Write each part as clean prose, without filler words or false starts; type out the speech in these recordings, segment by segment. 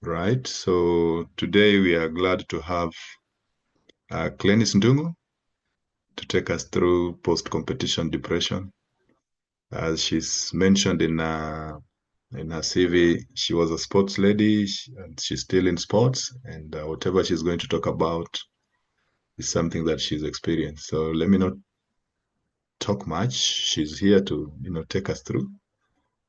right. So today we are glad to have Glenis Ndungu to take us through post-competition depression. As she's mentioned in her CV, she was a sports lady, and she's still in sports, and whatever she's going to talk about is something that she's experienced. So let me not talk much. She's here to, take us through.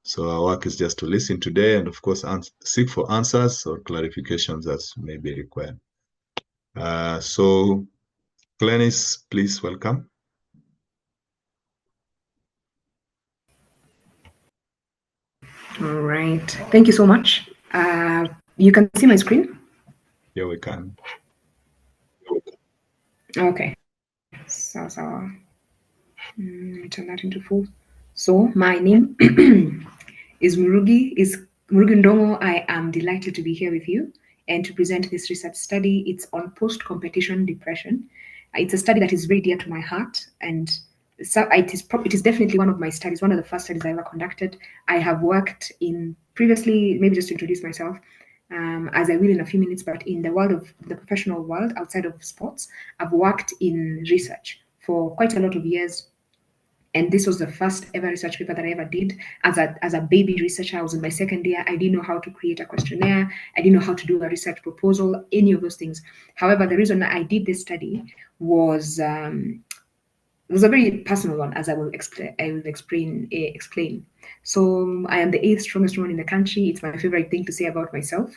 So our work is just to listen today and, of course, seek for answers or clarifications as may be required. So, Glenis, please welcome. All right. Thank you so much. You can see my screen? Yeah, we can. Okay. So turn that into full. So my name is Murugi Ndongo. I am delighted to be here with you and to present this research study. It's on post-competition depression. It's a study that is very dear to my heart, and so it is definitely one of my studies, one of the first studies I ever conducted. I have worked in previously, maybe just to introduce myself, as I will in a few minutes, but in the world of the professional world outside of sports, I've worked in research for quite a lot of years. And this was the first ever research paper that I ever did as a baby researcher. I was in my second year. I didn't know how to create a questionnaire. I didn't know how to do a research proposal, any of those things. However, the reason I did this study was it was a very personal one, as I will explain. So I am the 8th strongest woman in the country. It's my favorite thing to say about myself.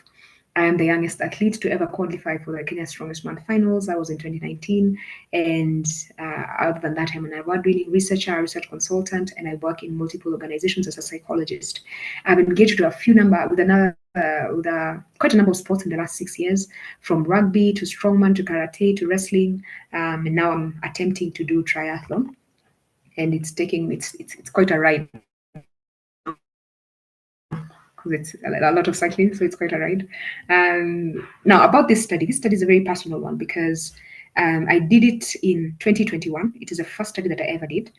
I am the youngest athlete to ever qualify for the Kenya Strongest Man finals. I was in 2019. And other than that, I'm an award-winning researcher, research consultant, and I work in multiple organizations as a psychologist. I've engaged with quite a number of sports in the last 6 years, from rugby to strongman to karate to wrestling, and now I'm attempting to do triathlon, and it's quite a ride. It's a lot of cycling, so it's quite a ride. Now, about this study is a very personal one because I did it in 2021. It is the first study that I ever did,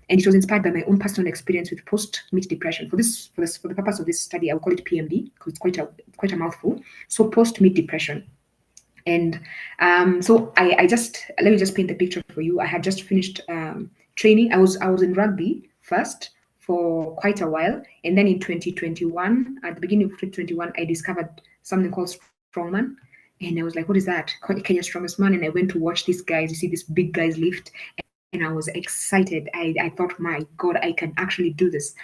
and it was inspired by my own personal experience with post-meet depression. For the purpose of this study, I will call it PMD because it's quite a mouthful. So post-meet depression. And so let me just paint the picture for you. I had just finished training. I was in rugby first for quite a while, and then in 2021, at the beginning of 2021, I discovered something called strongman, and I was like, "What is that? Kenya's Strongest Man?" And I went to watch these guys. You see these big guys lift, and I was excited. I thought, my God, I can actually do this.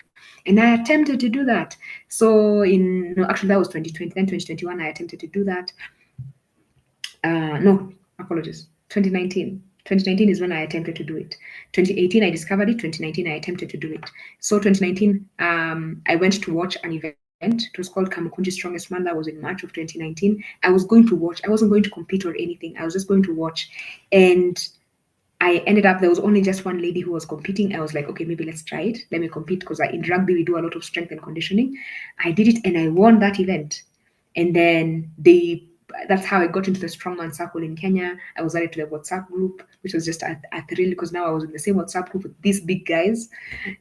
And I attempted to do that. So actually that was 2020. Then 2021, I attempted to do that. No, apologies. 2019. 2019 is when I attempted to do it. 2018, I discovered it. 2019, I attempted to do it. So 2019, I went to watch an event. It was called Kamukunji Strongest Man. That was in March of 2019. I was going to watch. I wasn't going to compete or anything. I was just going to watch. And I ended up, there was only just one lady who was competing. I was like, okay, maybe let's try it. Let me compete, because in rugby, we do a lot of strength and conditioning. I did it and I won that event. And then that's how I got into the strongman circle in Kenya. I was added to the WhatsApp group, which was just a thrill, because now I was in the same WhatsApp group with these big guys.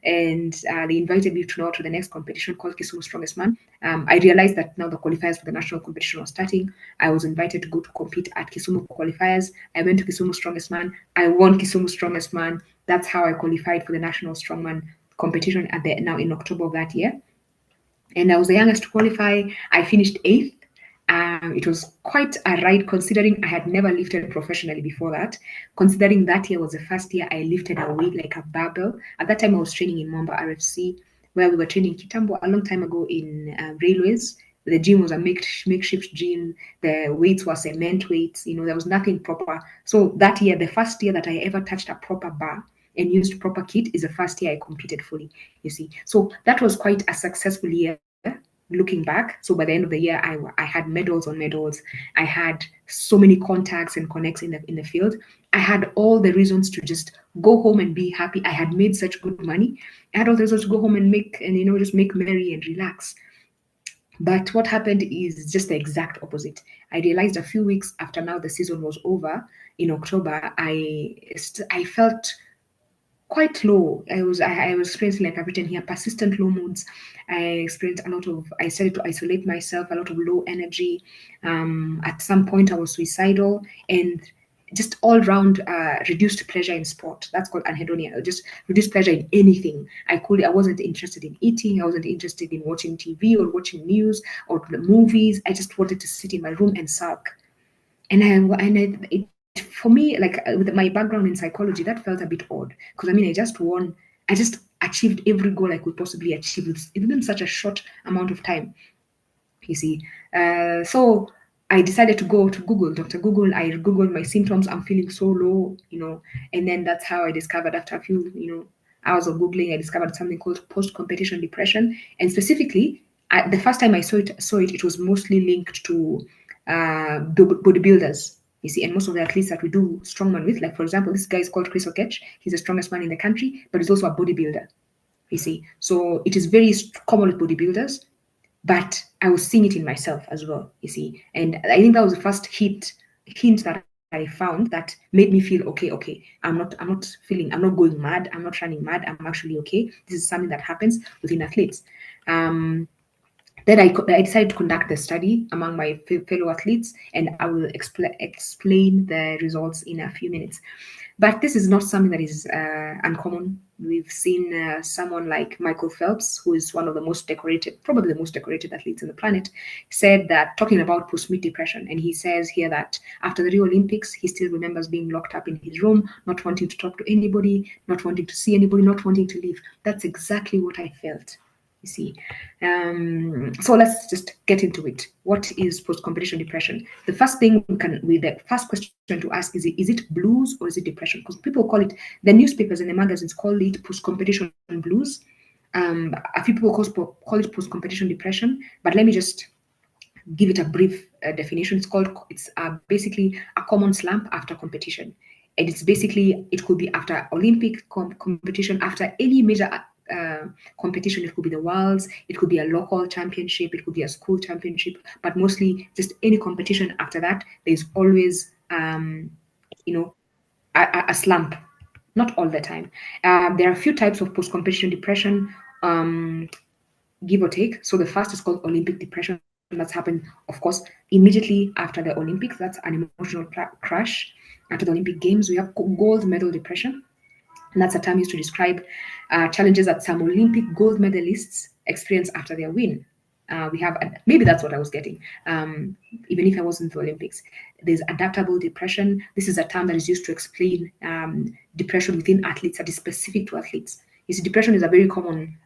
And they invited me to the next competition called Kisumu Strongest Man. I realized that now the qualifiers for the national competition were starting. I was invited to go to compete at Kisumu qualifiers. I went to Kisumu Strongest Man. I won Kisumu Strongest Man. That's how I qualified for the national strongman competition now in October of that year. And I was the youngest to qualify. I finished 8th. It was quite a ride, considering I had never lifted professionally before that. Considering that year was the first year I lifted a weight like a barbell. At that time, I was training in Mwamba RFC, where we were training Kitambo a long time ago in railways. The gym was a makeshift gym. The weights were cement weights. There was nothing proper. So that year, the first year that I ever touched a proper bar and used proper kit, is the first year I competed fully, you see. So that was quite a successful year, looking back. So by the end of the year, I had medals on medals. I had so many contacts and connects in the field. I had all the reasons to just go home and be happy. I had made such good money. I had all the reasons to go home and just make merry and relax. But what happened is just the exact opposite. I realized a few weeks after now the season was over, in October, I felt quite low. I was experiencing, like I've written here, persistent low moods. I started to isolate myself, a lot of low energy. At some point I was suicidal, and just all round reduced pleasure in sport. That's called anhedonia. Just reduced pleasure in anything. I wasn't interested in eating. I wasn't interested in watching TV or watching news or the movies. I just wanted to sit in my room and sulk. For me, like with my background in psychology, that felt a bit odd, because I mean, I just achieved every goal I could possibly achieve within such a short amount of time, you see. So I decided to go to Google, Dr. Google. I Googled my symptoms. I'm feeling so low, and then that's how I discovered, after a few, hours of Googling, I discovered something called post-competition depression. And specifically, the first time I saw it, it was mostly linked to bodybuilders, you see, and most of the athletes that we do strongman with, like for example, this guy is called Chris Okech. He's the strongest man in the country, but he's also a bodybuilder, you see. So it is very common with bodybuilders, but I was seeing it in myself as well, you see. And I think that was the first hint that I found that made me feel okay. I'm not going mad. I'm not running mad. I'm actually okay. This is something that happens within athletes. Then I decided to conduct the study among my fellow athletes, and I will explain the results in a few minutes. But this is not something that is uncommon. We've seen someone like Michael Phelps, who is one of the most decorated, probably the most decorated athletes on the planet, said that, talking about post-meet depression, and he says here that after the Rio Olympics, he still remembers being locked up in his room, not wanting to talk to anybody, not wanting to see anybody, not wanting to leave. That's exactly what I felt, you see. So let's just get into it. What is post-competition depression? The first thing the first question to ask is it blues or is it depression? Because people call it, the newspapers and the magazines call it post-competition blues. A few people call it post-competition depression, but let me just give it a brief definition. It's basically a common slump after competition, and it could be after Olympic competition, after any major competition. It could be the Worlds, it could be a local championship, it could be a school championship, but mostly just any competition after that. There's always a slump. Not all the time. There are a few types of post-competition depression, give or take. So the first is called Olympic depression. That's happened, of course, immediately after the Olympics. That's an emotional crash. After the Olympic Games, we have gold medal depression. And that's a term used to describe challenges that some Olympic gold medalists experience after their win. We have, maybe that's what I was getting, even if I wasn't in the Olympics. There's adaptable depression. This is a term that is used to explain depression within athletes, that is specific to athletes. You see, depression is a very common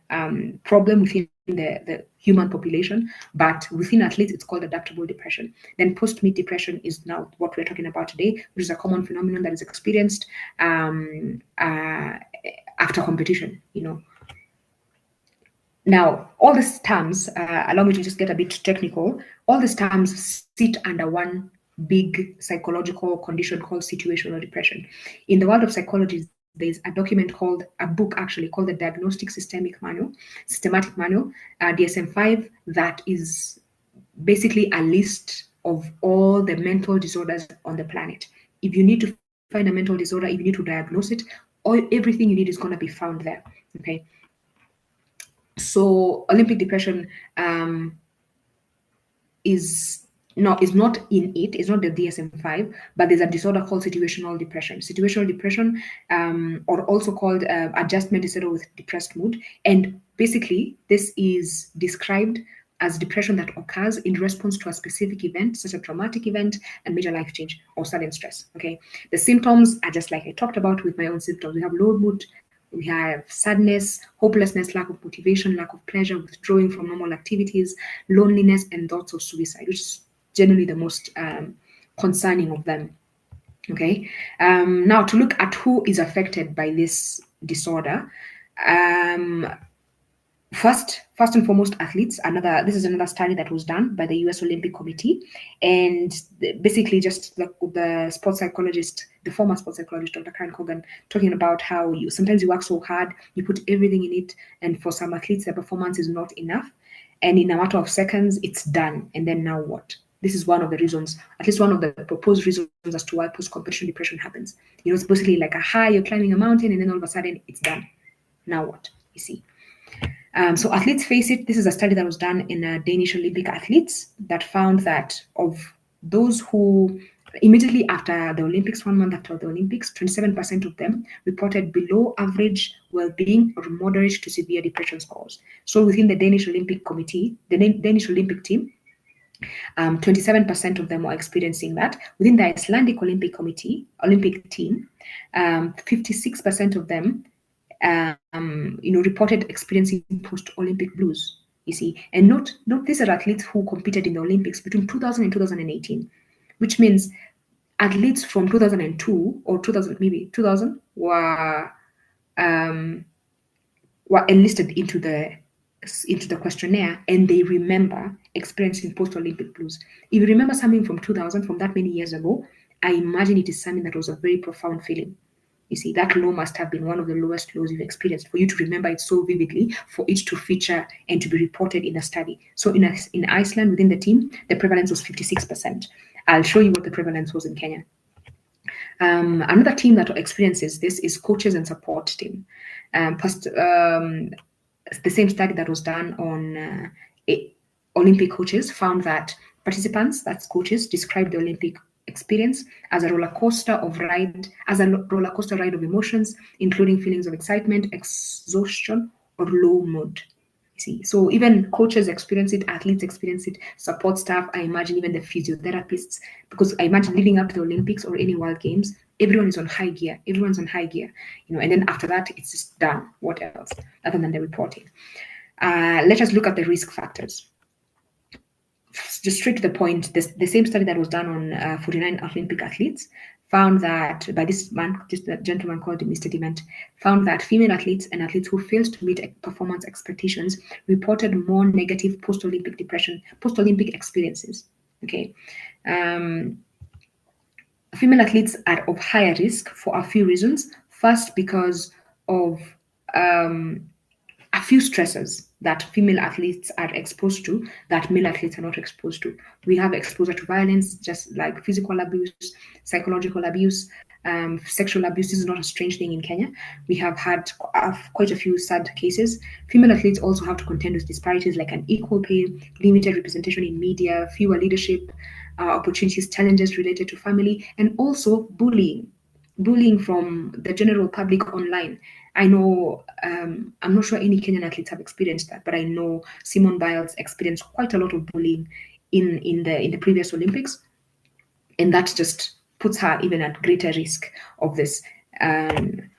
problem within the human population, but within athletes, it's called adaptable depression. Then post-meet depression is now what we're talking about today, which is a common phenomenon that is experienced after competition, Now, all these terms, allow me to just get a bit technical, all these terms sit under one big psychological condition called situational depression. In the world of psychology, there's a book actually called the Diagnostic Systematic Manual, DSM-5, that is basically a list of all the mental disorders on the planet. If you need to find a mental disorder, if you need to diagnose it, everything you need is going to be found there, okay? So Olympic depression is not in it. It's not the DSM-5, but there's a disorder called situational depression. Situational depression, or also called adjustment disorder with depressed mood. And basically, this is described as depression that occurs in response to a specific event, such as a traumatic event and major life change or sudden stress. Okay, the symptoms are just like I talked about with my own symptoms. We have low mood, we have sadness, hopelessness, lack of motivation, lack of pleasure, withdrawing from normal activities, loneliness, and thoughts of suicide, which is generally the most concerning of them. Okay, now to look at who is affected by this disorder. First and foremost, athletes. This is another study that was done by the US Olympic Committee, and basically just the sports psychologist, the former sports psychologist, Dr. Karen Cogan, talking about how sometimes you work so hard, you put everything in it, and for some athletes, their performance is not enough, and in a matter of seconds, it's done, and then now what? this is one of the reasons, at least one of the proposed reasons as to why post-competition depression happens. It's basically like a high, you're climbing a mountain, and then all of a sudden it's done. Now what? You see. So athletes face it. This is a study that was done in Danish Olympic athletes that found that of those who immediately after the Olympics, 1 month after the Olympics, 27% of them reported below average well-being or moderate to severe depression scores. So within the Danish Olympic Committee, the Danish Olympic team, 27% of them were experiencing that. Within the Icelandic Olympic team, 56% of them reported experiencing post-Olympic blues. You see, and note these are athletes who competed in the Olympics between 2000 and 2018, which means athletes from 2002 or 2000 were enlisted into the questionnaire, and they remember experiencing post-Olympic blues. If you remember something from 2000, from that many years ago, I imagine it is something that was a very profound feeling. You see, that low must have been one of the lowest lows you've experienced for you to remember it so vividly, for it to feature and to be reported in a study. So in Iceland, within the team, the prevalence was 56%. I'll show you what the prevalence was in Kenya. Another team that experiences this is coaches and support team. The same study that was done on Olympic coaches found that participants, that's coaches, described the Olympic experience as a roller coaster ride of emotions, including feelings of excitement, exhaustion, or low mood. You see, so even coaches experience it, athletes experience it, support staff, I imagine even the physiotherapists, because I imagine leading up to the Olympics or any World Games, everyone is on high gear. Everyone's on high gear, and then after that, it's just done. What else other than the reporting? Let us look at the risk factors. Just straight to the point, the same study that was done on 49 Olympic athletes found that, by this gentleman called Mr. Dement, found that female athletes and athletes who failed to meet performance expectations reported more negative post-Olympic depression, post-Olympic experiences. Okay. Female athletes are of higher risk for a few reasons. First, because of a few stressors that female athletes are exposed to that male athletes are not exposed to. We have exposure to violence, just like physical abuse, psychological abuse, sexual abuse. This is not a strange thing in Kenya. We have had quite a few sad cases. Female athletes also have to contend with disparities like unequal pay, limited representation in media, fewer leadership opportunities, challenges related to family, and also bullying from the general public online. I know, I'm not sure any Kenyan athletes have experienced that, but I know Simone Biles experienced quite a lot of bullying in the previous Olympics, and that just puts her even at greater risk of this. Other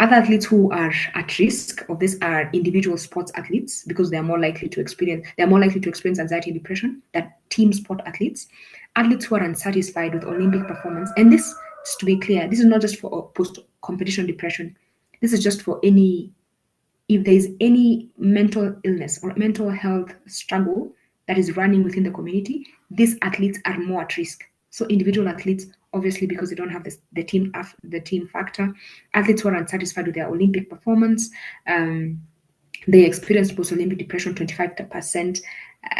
athletes who are at risk of this are individual sports athletes, because they are more likely to experience anxiety and depression than team sport athletes. Athletes who are unsatisfied with Olympic performance, and this, just to be clear, this is not just for post-competition depression. This is just for if there's any mental illness or mental health struggle that is running within the community, these athletes are more at risk. So individual athletes, obviously, because they don't have the team factor. Athletes who are unsatisfied with their Olympic performance, they experienced post-Olympic depression, 25%,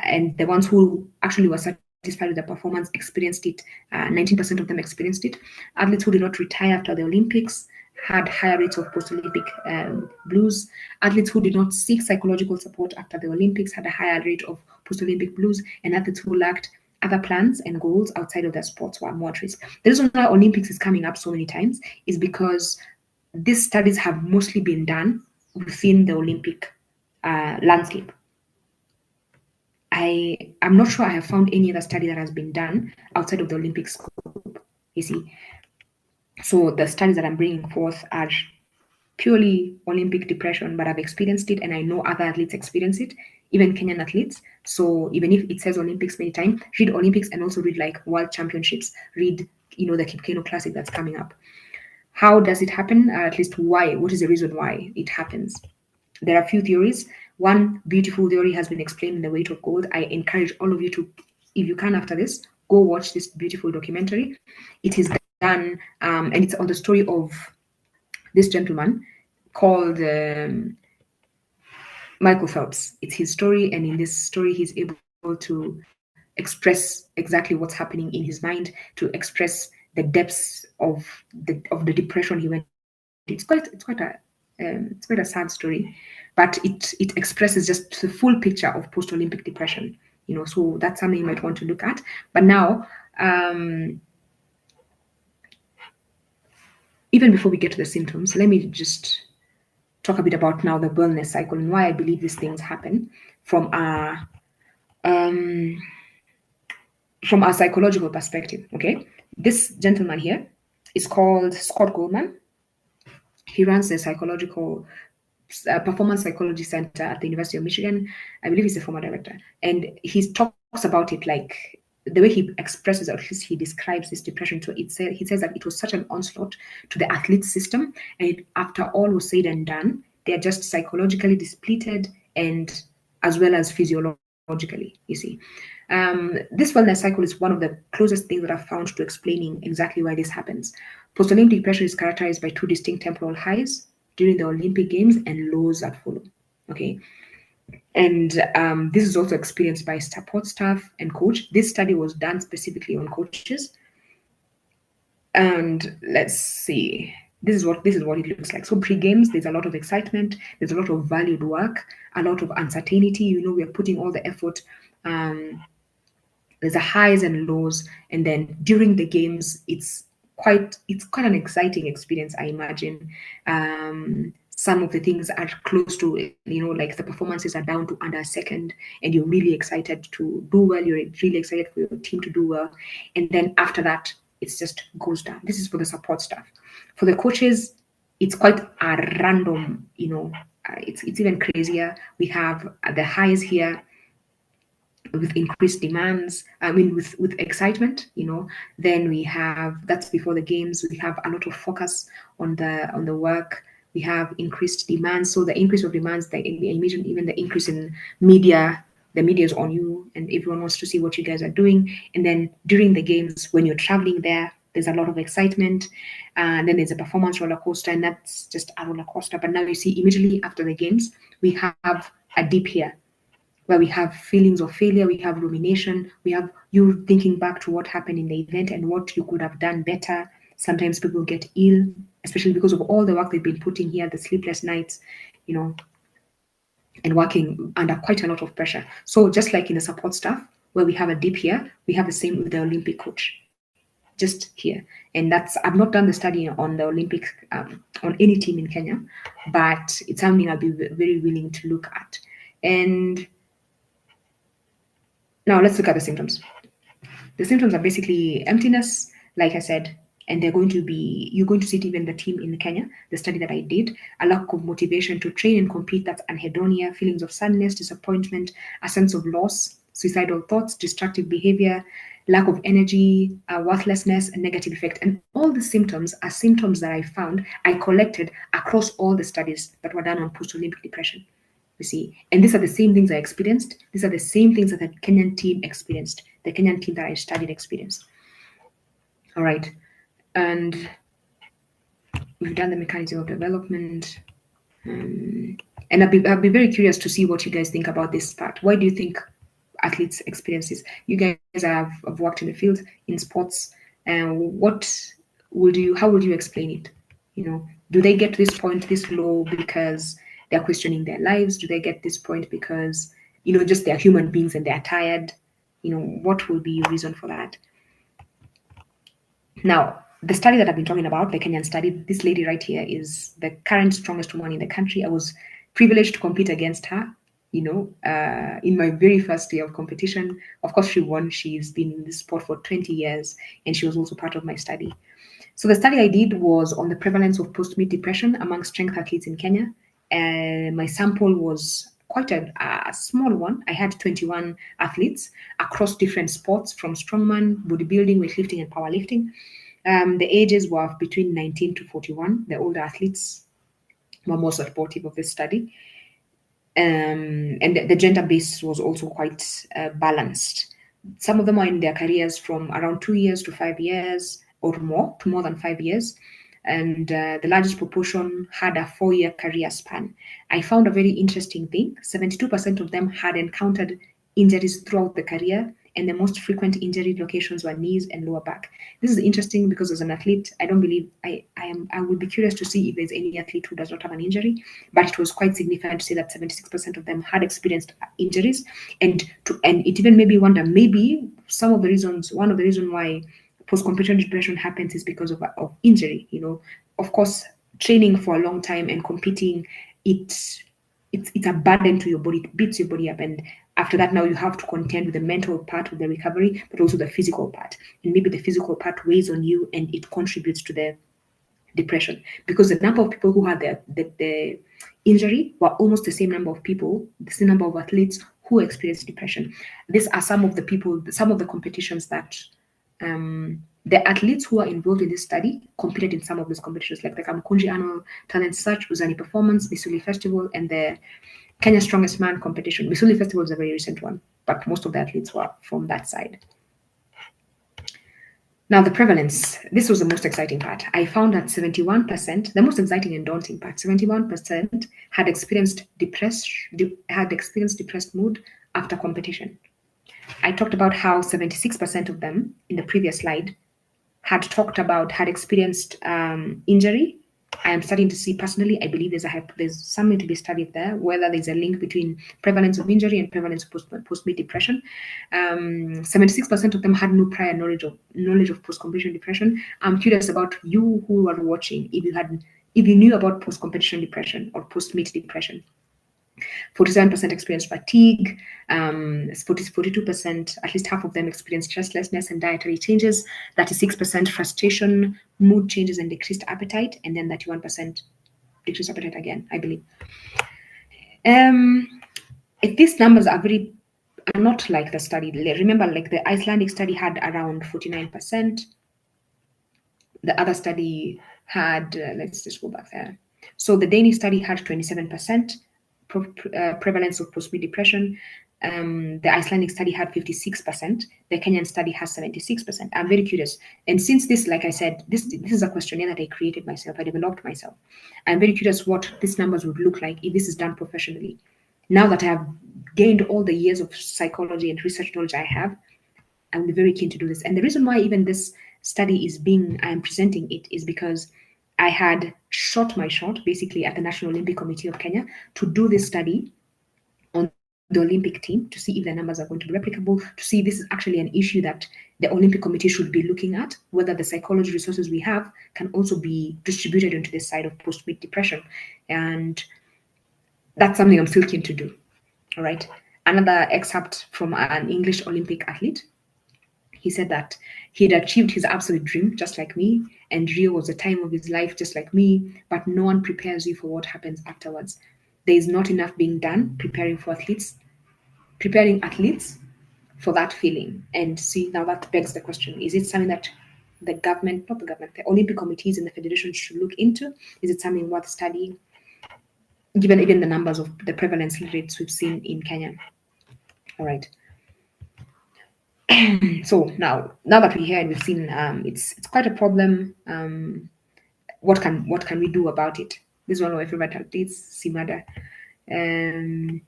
and the ones who actually were satisfied with the performance experienced it. 19% of them experienced it. Athletes who did not retire after the Olympics had higher rates of post-Olympic blues. Athletes who did not seek psychological support after the Olympics had a higher rate of post-Olympic blues, and athletes who lacked other plans and goals outside of their sports were more at risk. The reason why Olympics is coming up so many times is because these studies have mostly been done within the Olympic landscape. I'm not sure I have found any other study that has been done outside of the Olympic scope, you see. So the studies that I'm bringing forth are purely Olympic depression, but I've experienced it, and I know other athletes experience it, even Kenyan athletes. So even if it says Olympics many times, read Olympics and also read like World Championships, read the Kipkeino Classic that's coming up. How does it happen? At least why? What is the reason why it happens? There are a few theories. One beautiful theory has been explained in The Weight of Gold. I encourage all of you to, if you can after this, go watch this beautiful documentary. It is done, and it's on the story of this gentleman called Michael Phelps. It's his story, and in this story, he's able to express exactly what's happening in his mind, to express the depths of the depression he went. It's quite a sad story, but it expresses just the full picture of post-Olympic depression. So that's something you might want to look at. But now, even before we get to the symptoms, let me just talk a bit about now the wellness cycle and why I believe these things happen from our psychological perspective. Okay, this gentleman here is called Scott Goldman. He runs the performance psychology center at the University of Michigan. I believe he's the former director, and he talks about it like the way he expresses, or at least he describes this depression. So he says that it was such an onslaught to the athlete system, and after all was said and done, they are just psychologically depleted and as well as physiologically. You see, this wellness cycle is one of the closest things that I've found to explaining exactly why this happens. Post-Olympic depression is characterized by two distinct temporal highs during the Olympic Games and lows that follow. Okay. And this is also experienced by support staff and coach. This study was done specifically on coaches. And let's see. This is what it looks like. So pre-games, there's a lot of excitement, there's a lot of valued work, a lot of uncertainty. We are putting all the effort. There's a highs and lows, and then during the games, it's quite an exciting experience, I imagine. Some of the things are close to, like the performances are down to under a second, and you're really excited to do well. You're really excited for your team to do well. And then after that, it just goes down. This is for the support staff. For the coaches, it's quite a random, it's even crazier. We have the highs here with increased demands, with excitement, then we have, that's before the games, we have a lot of focus on the work. We have increased demands. So the increase of demands, I imagine even the increase in media, the media is on you and everyone wants to see what you guys are doing. And then during the games, when you're traveling there's a lot of excitement. And then there's a performance roller coaster, and that's just a roller coaster. But now you see immediately after the games, we have a dip here, where we have feelings of failure, we have rumination, we have you thinking back to what happened in the event and what you could have done better. Sometimes people get ill, especially because of all the work they've been putting here, the sleepless nights, and working under quite a lot of pressure. So just like in the support staff, where we have a dip here, we have the same with the Olympic coach, just here. And I've not done the study on the Olympic, on any team in Kenya, but it's something I'll be very willing to look at. And now let's look at the symptoms. The symptoms are basically emptiness, like I said, and you're going to see it even the team in Kenya, the study that I did, a lack of motivation to train and compete, that's anhedonia, feelings of sadness, disappointment, a sense of loss, suicidal thoughts, destructive behavior, lack of energy, worthlessness, and negative effect. And all the symptoms are symptoms that I collected across all the studies that were done on post-Olympic depression. You see, and these are the same things I experienced. These are the same things that the Kenyan team experienced, the Kenyan team that I studied experienced. All right. And we've done the mechanism of development. And I'd be very curious to see what you guys think about this part. Why do you think athletes experience this? You guys have worked in the field in sports. How would you explain it? Do they get to this point, this low, because they're questioning their lives? Do they get this point because, just they're human beings and they're tired? What will be your reason for that? Now, the study that I've been talking about, the Kenyan study, this lady right here is the current strongest woman in the country. I was privileged to compete against her, in my very first year of competition. Of course, she won. She's been in this sport for 20 years, and she was also part of my study. So the study I did was on the prevalence of post-meet depression among strength athletes in Kenya. And my sample was quite a small one. I had 21 athletes across different sports, from strongman, bodybuilding, weightlifting, and powerlifting. The ages were between 19 to 41. The older athletes were more supportive of this study. And the gender base was also quite balanced. Some of them are in their careers from around 2 years to 5 years, or more, to more than 5 years. And the largest proportion had a 4-year career span. I found a very interesting thing. 72% of them had encountered injuries throughout the career, and the most frequent injury locations were knees and lower back. This is interesting because as an athlete, I don't believe I would be curious to see if there's any athlete who does not have an injury, but it was quite significant to say that 76% of them had experienced injuries, and it even made me wonder, maybe one of the reasons why post-competition depression happens is because of injury. Of course, training for a long time and competing, it's a burden to your body. It beats your body up, and after that, now you have to contend with the mental part of the recovery, but also the physical part. And maybe the physical part weighs on you, and it contributes to the depression, because the number of people who had the injury were almost the same number of people, the same number of athletes who experienced depression. These are some of the competitions that the athletes who are involved in this study competed in some of these competitions, like the Kamukunji Annual Talent Search, Uzani Performance, Missouri Festival, and the Kenya Strongest Man competition. Missouri Festival is a very recent one, but most of the athletes were from that side. Now, the prevalence. This was the most exciting part. I found that 71%, the most exciting and daunting part, 71% had experienced depressed mood after competition. I talked about how 76% of them in the previous slide had experienced injury. I am starting to see personally, I believe there's something to be studied there, whether there's a link between prevalence of injury and prevalence of post-meet depression. 76% of them had no prior knowledge of post-competition depression. I'm curious about you who are watching, if you knew about post-competition depression or post-meet depression. 47% experienced fatigue, 42%, at least half of them experienced restlessness and dietary changes, 36% frustration, mood changes and decreased appetite, and then 31% decreased appetite again, I believe. If these numbers are not like the study. Remember, like the Icelandic study had around 49%. The other study had, let's just go back there. So the Danish study had 27%. Prevalence of post-meet depression. The Icelandic study had 56%. The Kenyan study has 76%. I'm very curious. And since this, like I said, this is a questionnaire that I created myself, I developed myself. I'm very curious what these numbers would look like if this is done professionally. Now that I have gained all the years of psychology and research knowledge I have, I'm very keen to do this. And the reason why even this study I am presenting it is because I had shot my shot basically at the National Olympic Committee of Kenya to do this study on the Olympic team to see if the numbers are going to be replicable, to see if this is actually an issue that the Olympic Committee should be looking at, whether the psychology resources we have can also be distributed into this side of post-meet depression. And that's something I'm still keen to do. All right. Another excerpt from an English Olympic athlete. He said that he had achieved his absolute dream, just like me, and Rio was the time of his life, just like me, but no one prepares you for what happens afterwards. There is not enough being done preparing athletes for that feeling. And see, now that begs the question, is it something that the Olympic committees and the federation should look into? Is it something worth studying, given even the numbers of the prevalence rates we've seen in Kenya? All right. So now that we're here and we've seen it's quite a problem, what can we do about it? This is one of my favorite athletes, Simada. I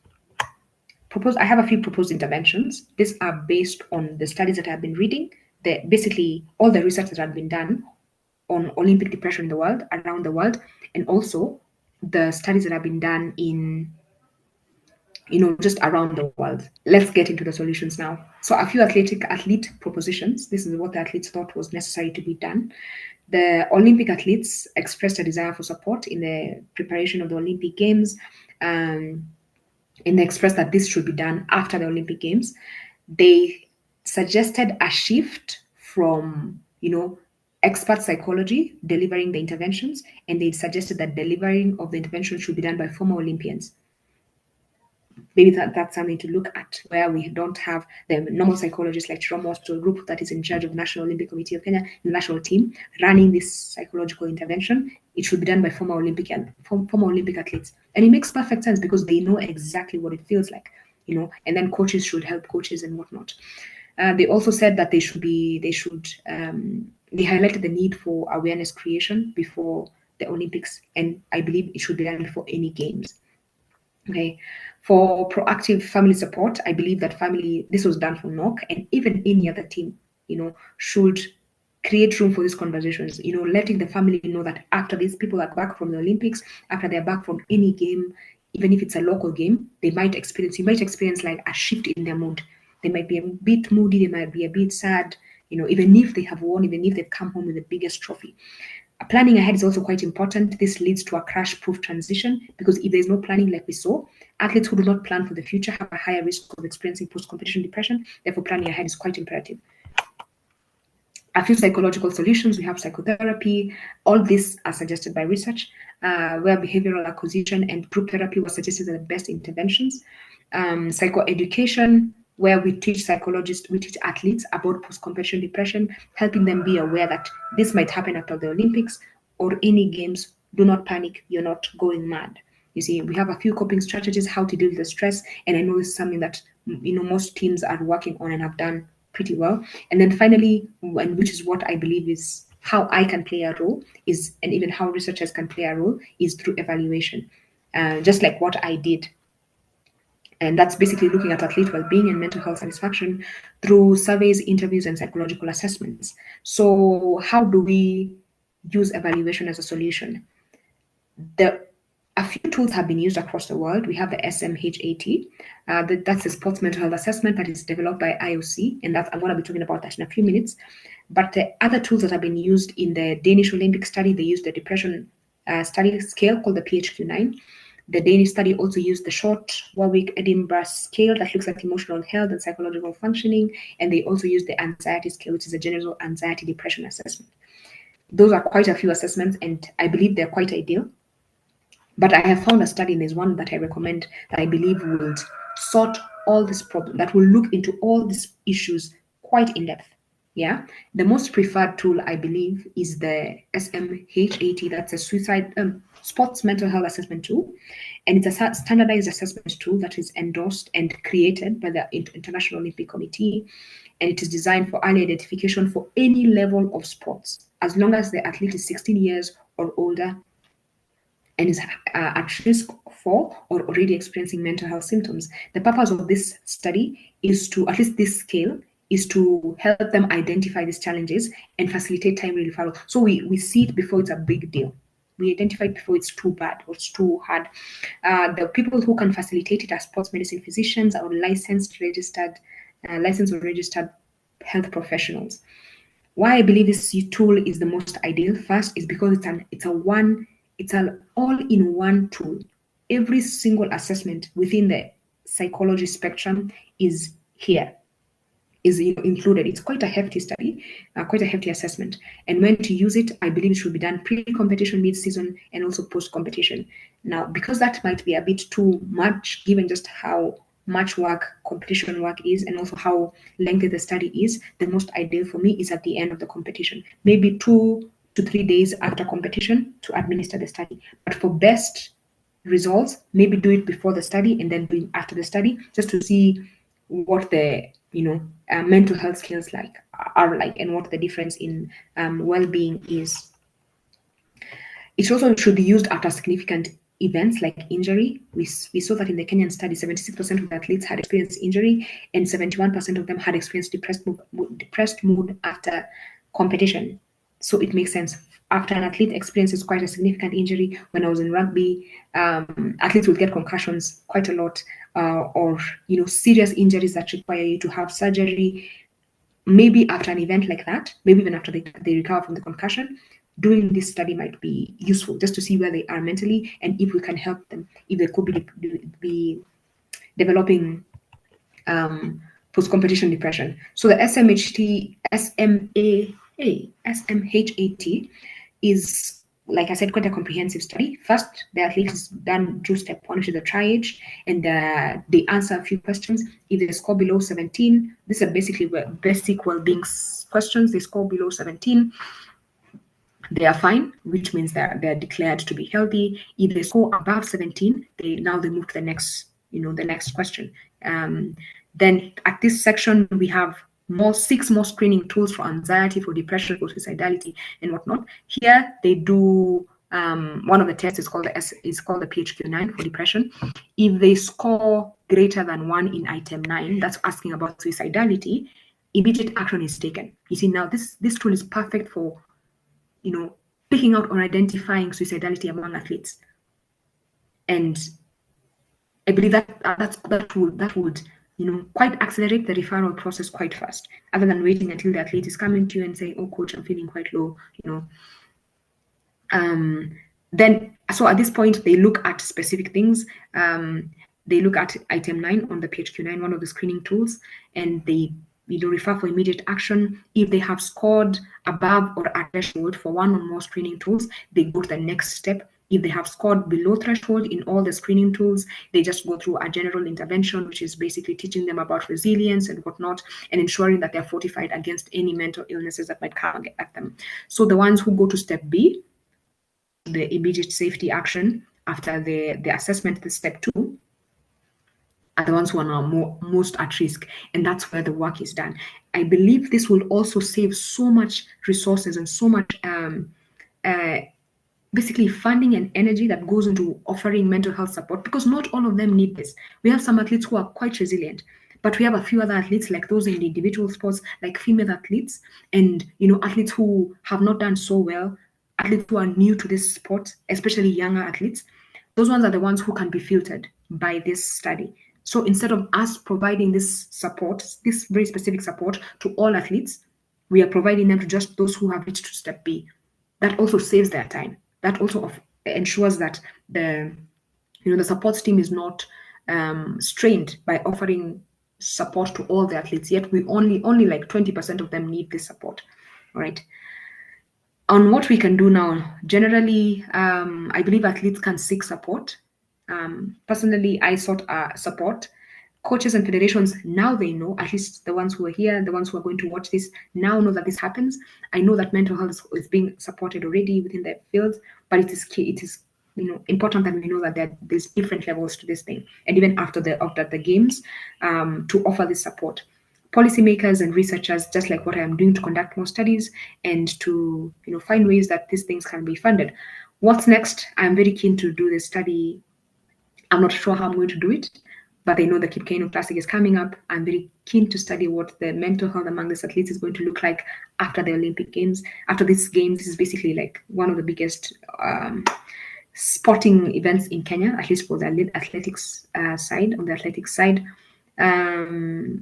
have a few proposed interventions. These are based on the studies that I've been reading, basically all the research that has been done on Olympic depression in the world, around the world, and also the studies that have been done in just around the world. Let's get into the solutions now. So a few athlete propositions. This is what the athletes thought was necessary to be done. The Olympic athletes expressed a desire for support in the preparation of the Olympic Games, and they expressed that this should be done after the Olympic Games. They suggested a shift from, expert psychology delivering the interventions, and they suggested that delivering of the intervention should be done by former Olympians. Maybe that's something to look at, where we don't have the normal psychologists like Chiromo or group that is in charge of the National Olympic Committee of Kenya, the national team, running this psychological intervention. It should be done by former Olympic athletes. And it makes perfect sense because they know exactly what it feels like, and then coaches should help coaches and whatnot. They also said that they highlighted the need for awareness creation before the Olympics, and I believe it should be done before any games. Okay. For proactive family support, I believe that this was done for NOC, and even any other team, should create room for these conversations, letting the family know that after these people are back from the Olympics, after they're back from any game, even if it's a local game, you might experience like a shift in their mood. They might be a bit moody, they might be a bit sad, even if they have won, even if they've come home with the biggest trophy. Planning ahead is also quite important. This leads to a crash-proof transition, because if there's no planning, like we saw, athletes who do not plan for the future have a higher risk of experiencing post-competition depression. Therefore, planning ahead is quite imperative. A few psychological solutions. We have psychotherapy. All these are suggested by research, where behavioral acquisition and group therapy was suggested as the best interventions. Psychoeducation, where we teach athletes about post-competition depression, helping them be aware that this might happen after the Olympics or any games. Do not panic. You're not going mad. You see, we have a few coping strategies, how to deal with the stress, and I know it's something that most teams are working on and have done pretty well. And then finally, and which is what I believe is how I can play a role, is, and even how researchers can play a role, is through evaluation, just like what I did. And that's basically looking at athlete well-being and mental health satisfaction through surveys, interviews, and psychological assessments. So how do we use evaluation as a solution? A few tools have been used across the world. We have the SMHAT. That's a sports mental health assessment that is developed by IOC, and I'm going to be talking about that in a few minutes. But the other tools that have been used in the Danish Olympic study, they used the depression study scale called the PHQ-9. The Danish study also used the short Warwick-Edinburgh scale that looks at emotional health and psychological functioning, and they also used the anxiety scale, which is a general anxiety depression assessment. Those are quite a few assessments, and I believe they're quite ideal. But I have found a study, and there's one that I recommend that I believe will sort all this problem, that will look into all these issues quite in depth. Yeah, the most preferred tool, I believe, is the SMHAT. That's a sports mental health assessment tool, and it's a standardized assessment tool that is endorsed and created by the International Olympic Committee, and it is designed for early identification for any level of sports, as long as the athlete is 16 years or older and is at risk for or already experiencing mental health symptoms. The purpose of this study is to, at least this scale, is to help them identify these challenges and facilitate timely referral. So we see it before it's a big deal. We identify it before it's too bad or it's too hard. The people who can facilitate it are sports medicine physicians or licensed or registered health professionals. Why I believe this tool is the most ideal, first, is because it's an all-in-one tool. Every single assessment within the psychology spectrum is included. It's quite a hefty study, quite a hefty assessment. And when to use it, I believe it should be done pre-competition, mid-season, and also post-competition. Now, because that might be a bit too much, given just how much work competition work is, and also how lengthy the study is, the most ideal for me is at the end of the competition, maybe 2 to 3 days after competition, to administer the study. But for best results, maybe do it before the study and then do it after the study, just to see what the mental health skills are like, and what the difference in well-being is. It also should be used after significant events like injury. We saw that in the Kenyan study, 76% of the athletes had experienced injury, and 71% of them had experienced depressed mood after competition. So it makes sense. After an athlete experiences quite a significant injury, when I was in rugby, athletes would get concussions quite a lot, or serious injuries that require you to have surgery. Maybe after an event like that, maybe even after they recover from the concussion, doing this study might be useful, just to see where they are mentally and if we can help them, if they could be developing post-competition depression. So the SMHAT is, like I said, quite a comprehensive study. First, the athlete is done through step 1, which is the triage, and they answer a few questions. If they score below 17, these are basically basic well-being questions. They score below 17, they are fine, which means they're declared to be healthy. If they score above 17, they move to the next question. Then at this section, we have 6 more screening tools for anxiety, for depression, for suicidality, and whatnot. Here they do one of the tests is called the PHQ-9 for depression. If they score greater than 1 in item 9, that's asking about suicidality, immediate action is taken. You see, now this tool is perfect for, picking out or identifying suicidality among athletes. And I believe that would quite accelerate the referral process quite fast, other than waiting until the athlete is coming to you and saying, "Oh, coach, I'm feeling quite low," Then, so at this point, they look at specific things. They look at item 9 on the PHQ-9, one of the screening tools, and they refer for immediate action. If they have scored above or at threshold for one or more screening tools, they go to the next step. If they have scored below threshold in all the screening tools, they just go through a general intervention, which is basically teaching them about resilience and whatnot, and ensuring that they're fortified against any mental illnesses that might come at them. So the ones who go to step B, the immediate safety action after the assessment, the step 2, are the ones who are now most at risk, and that's where the work is done. I believe this will also save so much resources and so much basically funding and energy that goes into offering mental health support, because not all of them need this. We have some athletes who are quite resilient, but we have a few other athletes, like those in the individual sports, like female athletes, and athletes who have not done so well, athletes who are new to this sport, especially younger athletes. Those ones are the ones who can be filtered by this study. So instead of us providing this support, this very specific support to all athletes, we are providing them to just those who have reached step B. That also saves their time. That also ensures that the support team is not strained by offering support to all the athletes. Yet we only like 20% of them need this support. All right. On what we can do now, generally, I believe athletes can seek support. Personally, I sought support. Coaches and federations, now they know, at least the ones who are here, the ones who are going to watch this, now know that this happens. I know that mental health is being supported already within the field, but it is key. It is important that we know that there's different levels to this thing, and even after the games, to offer this support. Policymakers and researchers, just like what I am doing, to conduct more studies and to find ways that these things can be funded. What's next? I'm very keen to do this study. I'm not sure how I'm going to do it, but I know the Kipkeino Classic is coming up. I'm very keen to study what the mental health among these athletes is going to look like after the Olympic Games. After these games, this is basically like one of the biggest sporting events in Kenya, at least for the athletics side. On the athletics side, I'm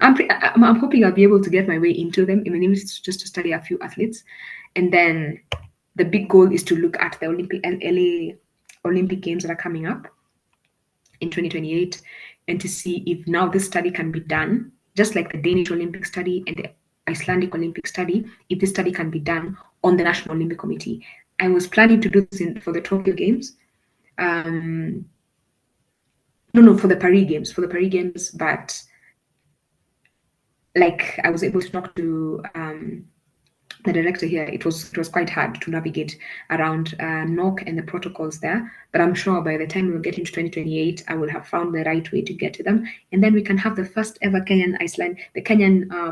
hoping I'll be able to get my way into them, even if it's just to study a few athletes. And then the big goal is to look at the LA Olympic Games that are coming up in 2028, and to see if now this study can be done, just like the Danish Olympic study and the Icelandic Olympic study, if this study can be done on the National Olympic Committee. I was planning to do this for the Tokyo Games. For the Paris Games, but like I was able to talk to the director here. It was quite hard to navigate around NOC and the protocols there, but I'm sure by the time we get into 2028, I will have found the right way to get to them, and then we can have the first ever Kenyan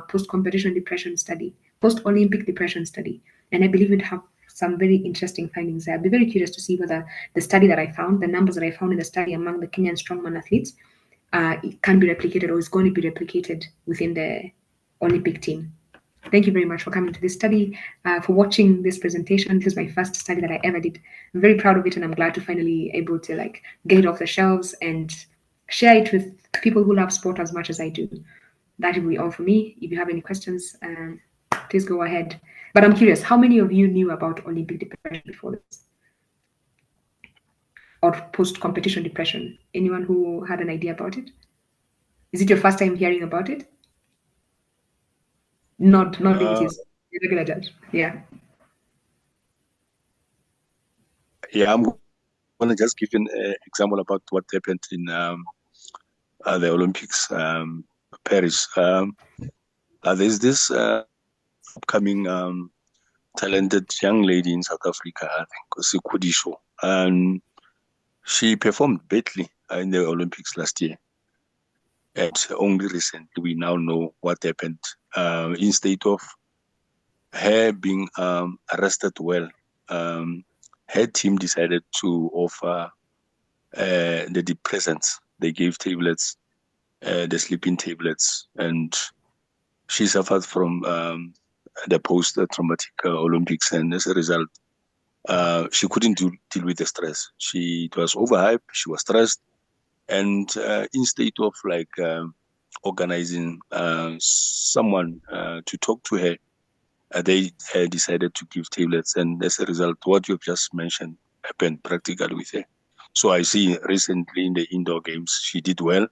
post-competition depression study, post-Olympic depression study, and I believe we'd have some very interesting findings there. I'd be very curious to see whether the study that I found, the numbers that I found in the study among the Kenyan strongman athletes, it can be replicated or is going to be replicated within the Olympic team. Thank you very much for coming to this study, for watching this presentation. This is my first study that I ever did. I'm very proud of it, and I'm glad to finally able to get it off the shelves and share it with people who love sport as much as I do. That will be all for me. If you have any questions, please go ahead. But I'm curious, how many of you knew about Olympic depression before this? Or post-competition depression? Anyone who had an idea about it? Is it your first time hearing about it? Not it is regular judge. Yeah. Yeah, I'm going to just give an example about what happened in the Olympics, Paris. There's this upcoming talented young lady in South Africa, I think, Kudisho, and she performed badly in the Olympics last year. And only recently we now know what happened. Instead of her being arrested well, her team decided to offer the depressants. They gave tablets, the sleeping tablets, and she suffered from the post-traumatic Olympics, and as a result, she couldn't deal with the stress. It was overhyped, she was stressed, and instead of like organizing someone to talk to her, they decided to give tablets, and as a result, what you've just mentioned happened practically with her. So I see recently in the indoor games, she did well.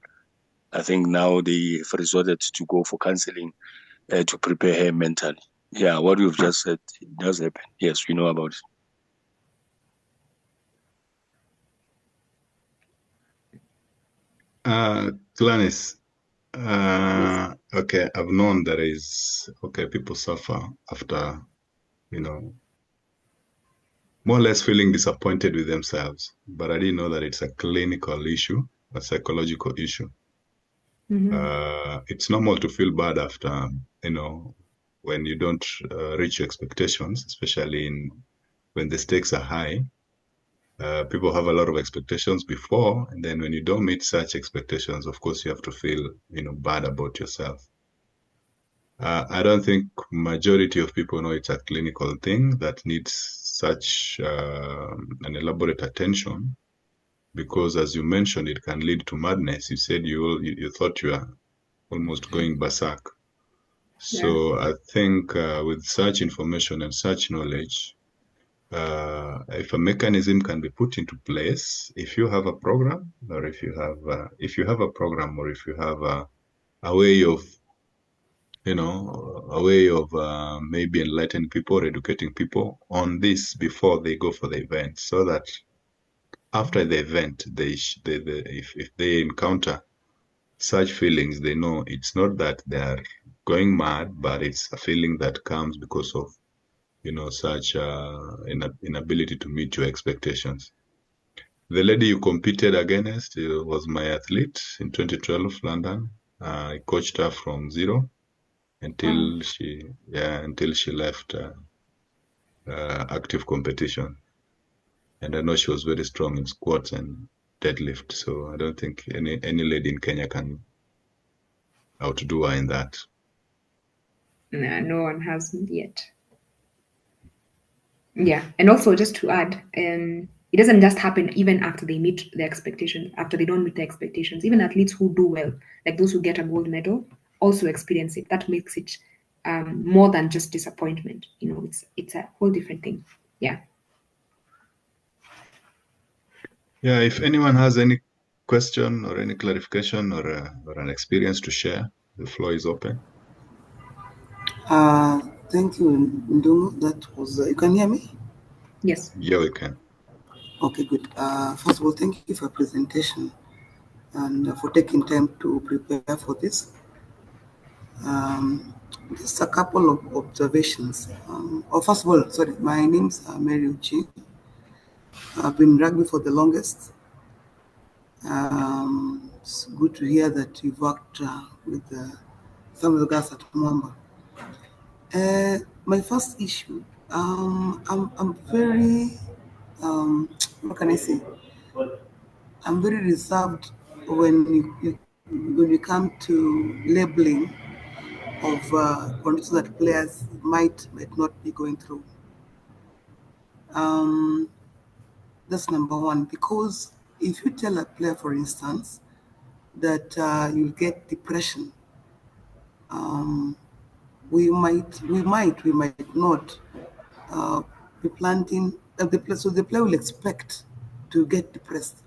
I think now they have resorted to go for counseling to prepare her mentally. Yeah, what you've just said, it does happen. Yes, we know about it. Gladys, okay, I've known there is, okay, people suffer after, more or less feeling disappointed with themselves, but I didn't know that it's a clinical issue, a psychological issue. It's normal to feel bad after, when you don't reach your expectations, especially when the stakes are high. People have a lot of expectations before, and then when you don't meet such expectations, of course, you have to feel, bad about yourself. I don't think majority of people know it's a clinical thing that needs such an elaborate attention, because as you mentioned, it can lead to madness. You said you thought you were almost going berserk. So I think with such information and such knowledge, if a mechanism can be put into place, if you have a program, or if you have a way of maybe enlightening people or educating people on this before they go for the event, so that after the event, if they encounter such feelings, they know it's not that they are going mad, but it's a feeling that comes because of such inability to meet your expectations. The lady you competed against was my athlete in 2012 London. I coached her from zero until she left active competition, and I know she was very strong in squats and deadlift. So I don't think any lady in Kenya can outdo her in that. No, no one has yet. Yeah, and also just to add, it doesn't just happen even after they meet the expectations, after they don't meet the expectations. Even athletes who do well, like those who get a gold medal, also experience it. That makes it more than just disappointment. It's a whole different thing. Yeah. Yeah, if anyone has any question or any clarification or an experience to share, the floor is open. Thank you, Ndungu. That was, you can hear me? Yes. Yeah, we can. Okay, good. First of all, thank you for your presentation and for taking time to prepare for this. Just a couple of observations. First of all, sorry, my name's Mary Uchi. I've been in rugby for the longest. It's good to hear that you've worked with some of the guys at Mwamba. My first issue, I'm very, what can I say? I'm very reserved when you come to labeling of conditions that players might not be going through. That's number one, because if you tell a player, for instance, that you'll get depression, we might not be planting so the player will expect to get depressed.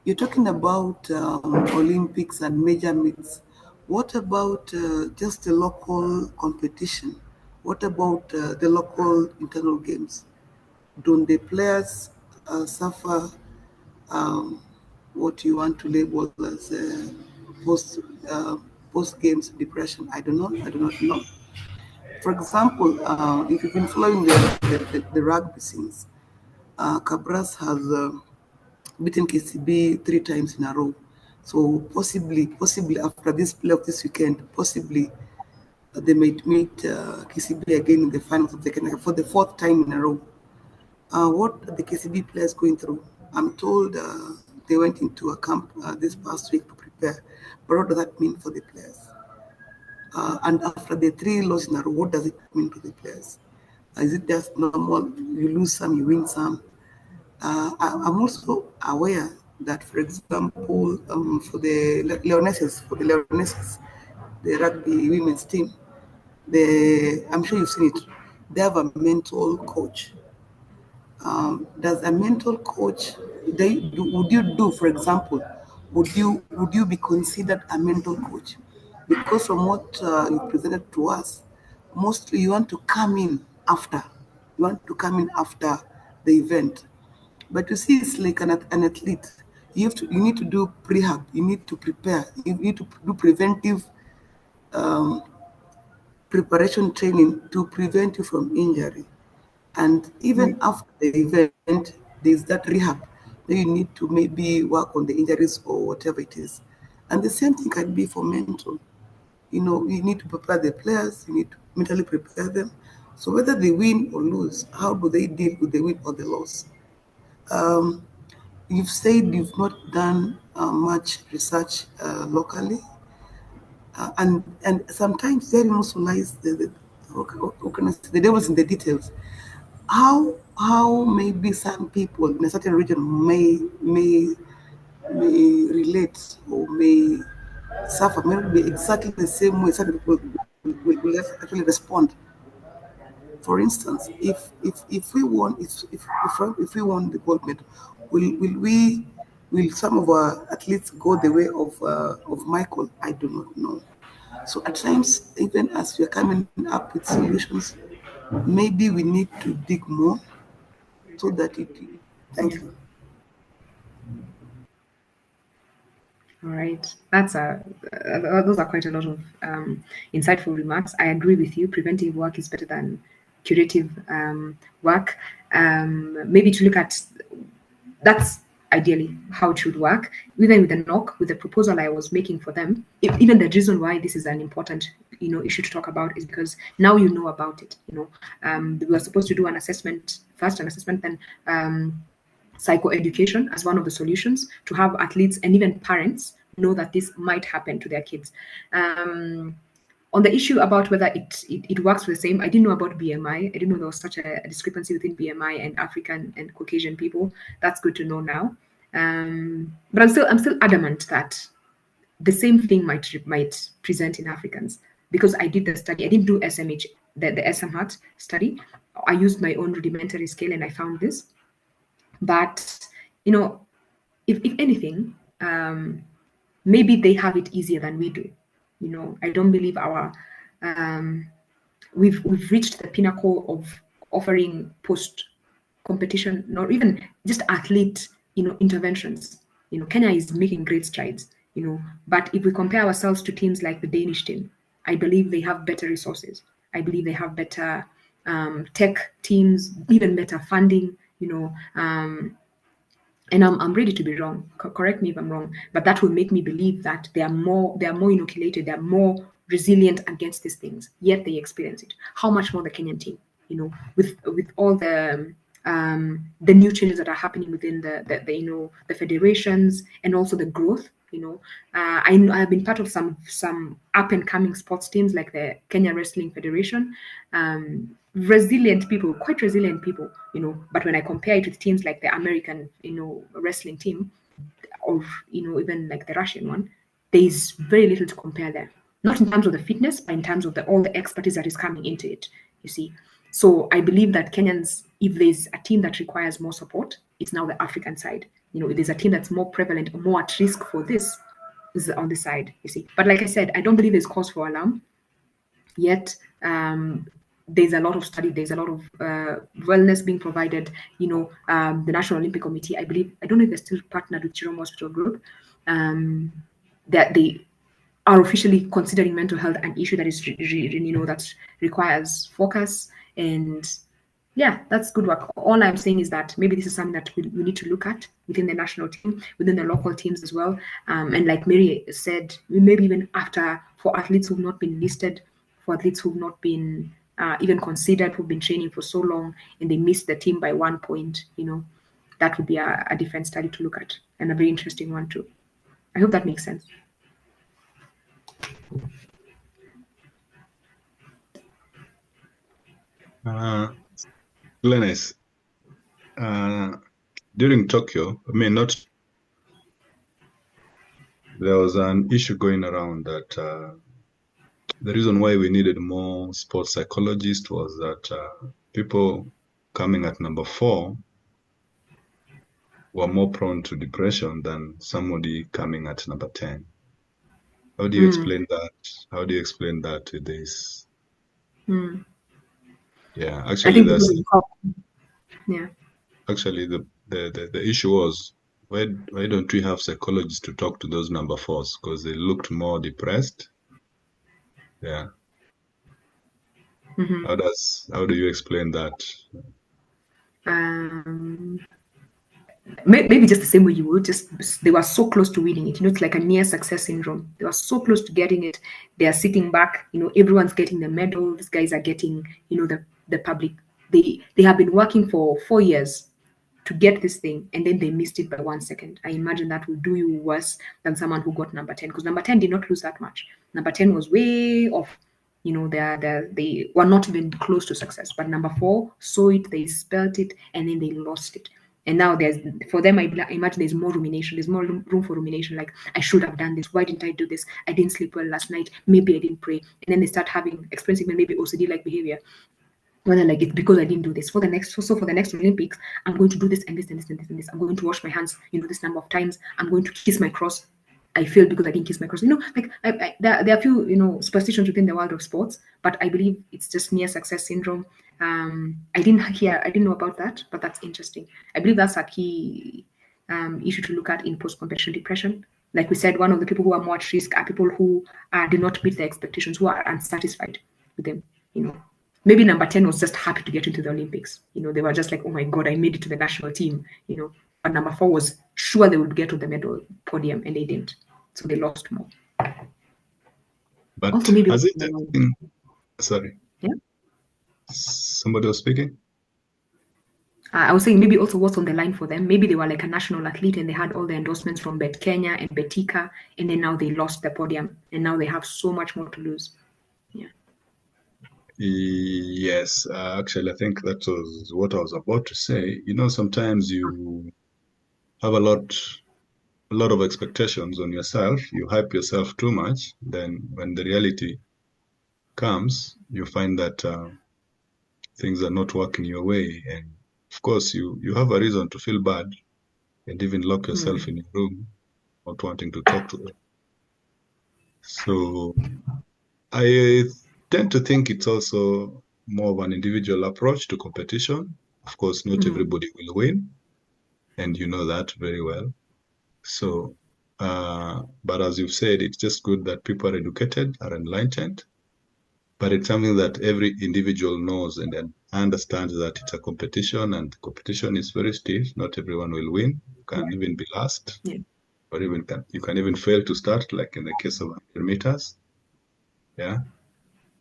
You're talking about Olympics and major meets. What about just the local competition? What about the local internal games? Don't the players suffer what you want to label as post post games depression? I do not know. For example, if you've been following the rugby scenes, Cabras has beaten KCB 3 times in a row. So possibly after this playoff this weekend, possibly they might meet KCB again in the finals of the Kenya for the 4th time in a row. what the KCB players going through. I'm told they went into a camp this past week to prepare, but what does that mean for the players? And after the 3 losses in a row, what does it mean to the players? Is it just normal? You lose some, you win some. I'm also aware that, for example, for the Leonesses, the rugby women's team, I'm sure you've seen it. They have a mental coach. Does a mental coach, would you do, for example, would you be considered a mental coach? Because from what you presented to us, mostly you want to come in after. You want to come in after the event. But you see, it's like an athlete. You need to do prehab. You need to prepare. You need to do preventive preparation training to prevent you from injury. And even after the event, there's that rehab. Then you need to maybe work on the injuries or whatever it is. And the same thing can be for mental. You need to prepare the players, you need to mentally prepare them. So whether they win or lose, how do they deal with the win or the loss? Um, you've said you've not done much research locally, and sometimes therein also lies how can I say, the devil's in the details. How maybe some people in a certain region may relate or may suffer, may not be exactly the same way certain people will actually respond. For instance, if we won if we won the gold medal, will some of our athletes go the way of Michael? I do not know. So at times, even as we are coming up with solutions, maybe we need to dig more so that it. Thank you. All right, those are quite a lot of insightful remarks. I agree with you. Preventive work is better than curative work. Maybe to look at that's ideally how it should work. Even with the knock, with the proposal I was making for them, even the reason why this is an important issue to talk about is because now you know about it. We were supposed to do an assessment first, then psychoeducation as one of the solutions to have athletes and even parents know that this might happen to their kids. On the issue about whether it works the same, I didn't know about BMI. I didn't know there was such a discrepancy between BMI and African and Caucasian people. That's good to know now. But I'm still adamant that the same thing might present in Africans, because I did the study. I didn't do SMH, the SMHAT study. I used my own rudimentary scale and I found this. But if anything, maybe they have it easier than we do. I don't believe we've reached the pinnacle of offering post competition, nor even just athlete interventions. Kenya is making great strides. But if we compare ourselves to teams like the Danish team, I believe they have better resources. I believe they have better tech teams, even better funding. And I'm ready to be wrong. Correct me if I'm wrong, but that will make me believe that they are more inoculated, they are more resilient against these things. Yet they experience it. How much more the Kenyan team? With all the new changes that are happening within the federations and also the growth. I have been part of some up and coming sports teams like the Kenya Wrestling Federation. Resilient people, quite resilient people, but when I compare it with teams like the American, wrestling team, or even like the Russian one, there is very little to compare there. Not in terms of the fitness, but in terms of all the expertise that is coming into it. You see, so I believe that Kenyans, if there's a team that requires more support, it's now the African side. If there's a team that's more prevalent or more at risk for this, is on this side. You see, but like I said, I don't believe there's cause for alarm. Yet there's a lot of study, there's a lot of wellness being provided. The National Olympic Committee, I don't know if they're still partnered with Jerome Hospital Group, that they are officially considering mental health an issue that is that requires focus. And yeah, that's good work. All I'm saying is that maybe this is something that we need to look at within the national team, within the local teams as well. And like Mary said, maybe even for athletes who've not been listed, for athletes who've not been even considered, who've been training for so long, and they missed the team by 1 point, that would be a different study to look at, and a very interesting one too. I hope that makes sense. Glenys, during Tokyo, there was an issue going around that the reason why we needed more sports psychologists was that people coming at number 4 were more prone to depression than somebody coming at number 10. How do you explain that? How do you explain that to this? Yeah, actually, actually the issue was, why don't we have psychologists to talk to those number 4s, because they looked more depressed. Yeah. How do you explain that? Maybe just the same way you would, just they were so close to winning it. It's like a near success syndrome. They were so close to getting it. They are sitting back, everyone's getting the medal. These guys are getting, the public. They have been working for 4 years to get this thing, and then they missed it by 1 second. I imagine that will do you worse than someone who got number 10, because number 10 did not lose that much. Number 10 was way off. They were not even close to success. But number 4 saw it, they spelt it, and then they lost it. And now for them, I imagine there's more rumination. There's more room for rumination. Like, I should have done this. Why didn't I do this? I didn't sleep well last night. Maybe I didn't pray. And then they start experiencing maybe OCD-like behavior. When they're like, it's because I didn't do this. For the next Olympics, I'm going to do this and this and this and this and this. I'm going to wash my hands, this number of times. I'm going to kiss my cross. I failed because I didn't kiss my cross. There are a few, superstitions within the world of sports, but I believe it's just near success syndrome. I didn't know about that, but that's interesting. I believe that's a key issue to look at in post-competition depression. Like we said, one of the people who are more at risk are people who did not meet their expectations, who are unsatisfied with them. Maybe number 10 was just happy to get into the Olympics. They were just like, oh my God, I made it to the national team. But number 4 was sure they would get to the medal podium, and they didn't. So they lost more. But also, maybe sorry. Yeah. Somebody was speaking? I was saying maybe also what's on the line for them. Maybe they were like a national athlete and they had all the endorsements from Bet Kenya and Betika, and then now they lost the podium, and now they have so much more to lose. Yeah. Yes, actually, I think that was what I was about to say. Sometimes you have a lot of expectations on yourself. You hype yourself too much. Then when the reality comes, you find that things are not working your way. And of course, you have a reason to feel bad and even lock yourself in your room, not wanting to talk to them. So I tend to think it's also more of an individual approach to competition. Of course, not everybody will win, and you know that very well. So, but as you've said, it's just good that people are educated, are enlightened, but it's something that every individual knows and then understands that it's a competition, and the competition is very stiff. Not everyone will win. You can even be last, or you can even fail to start, like in the case of 100 meters. Yeah.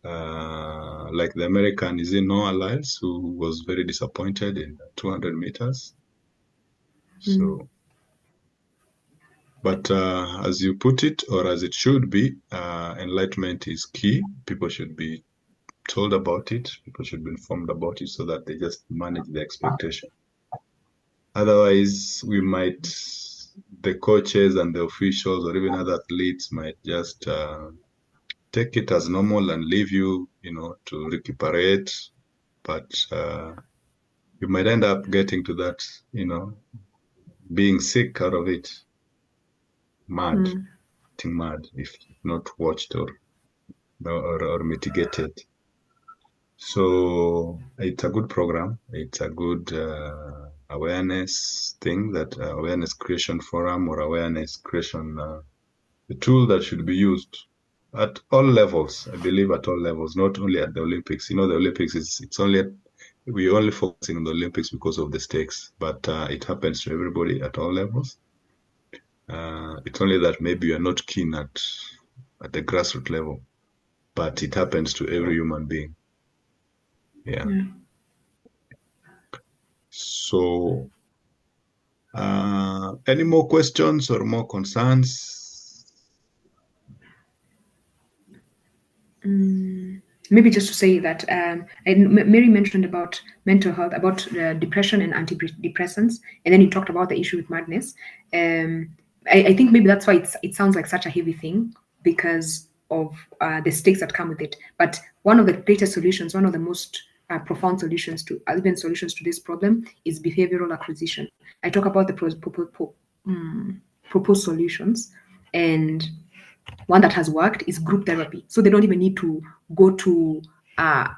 Like the American Noah Lyles, who was very disappointed in 200 meters. So, but as you put it, or as it should be, enlightenment is key. People should be told about it. People should be informed about it so that they just manage the expectation. Otherwise, the coaches and the officials or even other athletes might just take it as normal and leave you, to recuperate. But you might end up getting to that, being sick out of it, getting mad if not watched or mitigated. So it's a good program. It's a good awareness thing, that awareness creation forum or awareness creation, the tool that should be used at all levels. I believe at all levels, not only at the Olympics. The Olympics we're only focusing on the Olympics because of the stakes, but it happens to everybody at all levels. It's only that maybe you're not keen at the grassroots level, but it happens to every human being. Yeah. Yeah. So, any more questions or more concerns? Maybe just to say that Mary mentioned about mental health, about depression and antidepressants, and then you talked about the issue with madness. I think maybe that's why it sounds like such a heavy thing, because of the stakes that come with it. But one of the greatest solutions, one of the most profound solutions to even solutions to this problem is behavioral acquisition. I talk about the proposed solutions, and one that has worked is group therapy. So they don't even need to go to a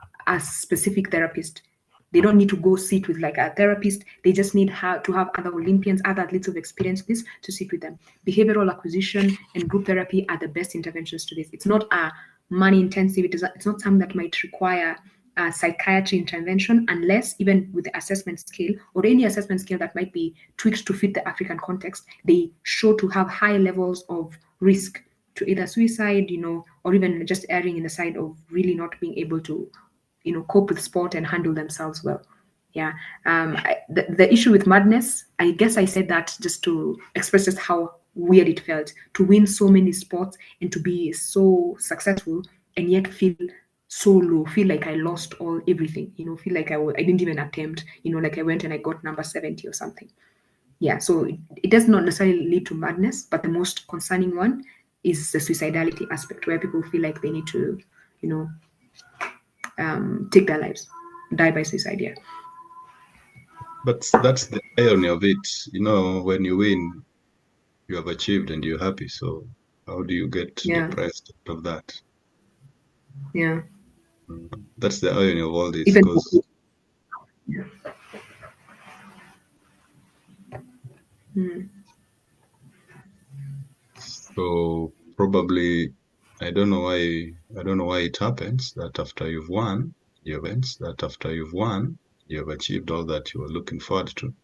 specific therapist. They don't need to go sit with like a therapist. They just need to have other Olympians, other athletes of experience with this to sit with them. Behavioral acquisition and group therapy are the best interventions to this. It's not a money intensive. It's not something that might require psychiatry intervention, unless even with the assessment scale or any assessment scale that might be tweaked to fit the African context, they show to have high levels of risk to either suicide, or even just erring in the side of really not being able to, cope with sport and handle themselves well. Yeah. The issue with madness, I guess I said that just to express just how weird it felt to win so many sports and to be so successful and yet feel so low, feel like I lost everything, feel like I didn't even attempt, like I went and I got number 70 or something. Yeah, so it does not necessarily lead to madness, but the most concerning one is the suicidality aspect, where people feel like they need to, take their lives, die by suicide. Yeah. But that's the irony of it. When you win, you have achieved and you're happy. So how do you get Yeah. depressed out of that? Yeah. That's the irony of all this, Even. because Yeah. so probably I don't know why it happens that after you've won the events, that after you've won, you have achieved all that you were looking forward to.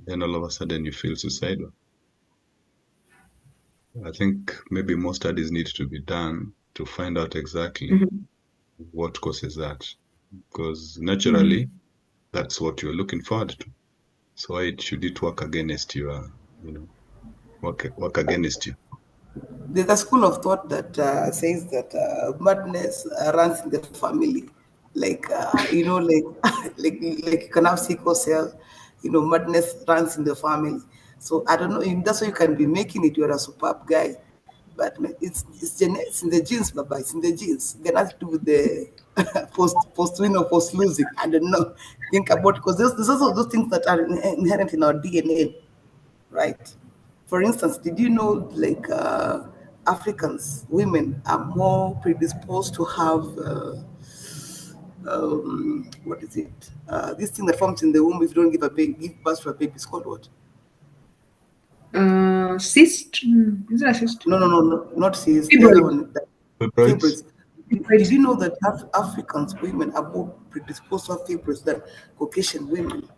Then all of a sudden you feel suicidal. I think maybe more studies need to be done to find out exactly what causes that. Because naturally, that's what you're looking forward to. So why should it work against you? Work against you. There's a school of thought that says that madness runs in the family, like like you can have sickle cell, madness runs in the family. So I don't know. That's why you can be making it. You're a superb guy, but it's in the genes, Baba. It's in the genes. It has to do with the post win or post losing. I don't know. Think about, because there's also those things that are inherent in our DNA, right? For instance, did you know like Africans, women are more predisposed to have what is it? This thing that forms in the womb if you don't give birth to a baby. It's called what? Cyst. Is it a cyst? No, no, no, no, not cyst. The other Fibroid. one, Fibroids? fibroids. Did you know that Africans women are more predisposed to have fibroids than Caucasian women?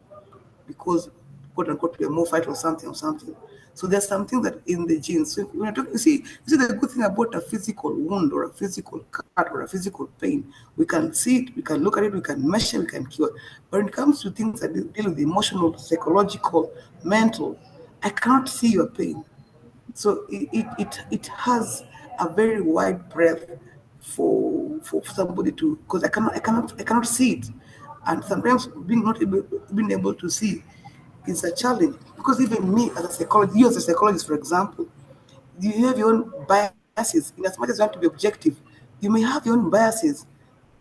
Because quote unquote we're more fight or something or something. So there's something that in the genes. So when I talk, you see the good thing about a physical wound or a physical cut or a physical pain, we can see it, we can look at it, we can measure, we can cure. But when it comes to things that deal with emotional, psychological, mental, I cannot see your pain. So it has a very wide breadth for somebody to, because I cannot see it, and sometimes being able to see is a challenge, because even me as a psychologist, you as a psychologist, for example, you have your own biases. In as much as you want to be objective, you may have your own biases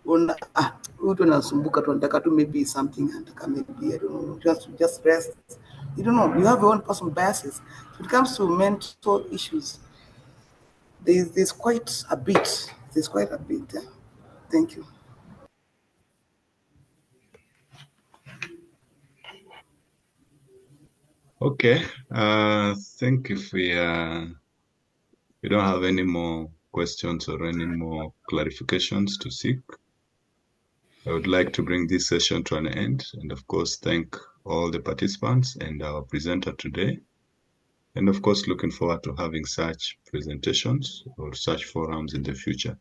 on huyu tu anasumbuka tu anataka tu maybe something, anataka maybe I don't know, just rest. You don't know. You have your own personal biases. When it comes to mental issues, there's quite a bit. There's quite a bit. Yeah. Thank you. Okay. I think if we don't have any more questions or any more clarifications to seek, I would like to bring this session to an end, and of course thank all the participants and our presenter today. And of course, looking forward to having such presentations or such forums in the future.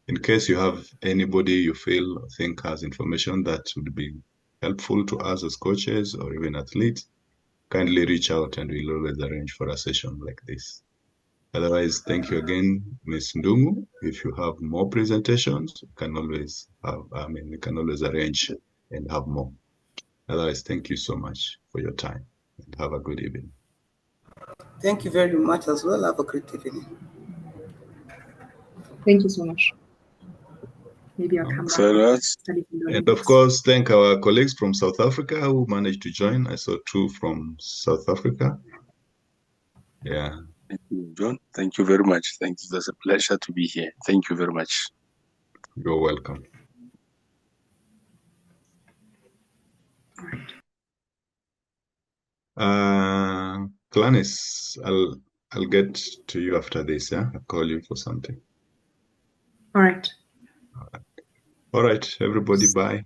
In case you have anybody you feel or think has information that would be helpful to us as coaches or even athletes, kindly reach out and we'll always arrange for a session like this. Otherwise, thank you again, Ms. Ndungu. If you have more presentations, we can always arrange and have more. Otherwise, thank you so much for your time and have a good evening. Thank you very much as well. Have a great evening. Thank you so much. Maybe I'll come back. So and of course, thank our colleagues from South Africa who managed to join. I saw 2 from South Africa. Yeah. thank you, John. Thank you very much. Thank you. It's a pleasure to be here. Thank you very much. You're welcome. Gladys, I'll get to you after this, yeah? I'll call you for something. All right. All right, everybody, bye.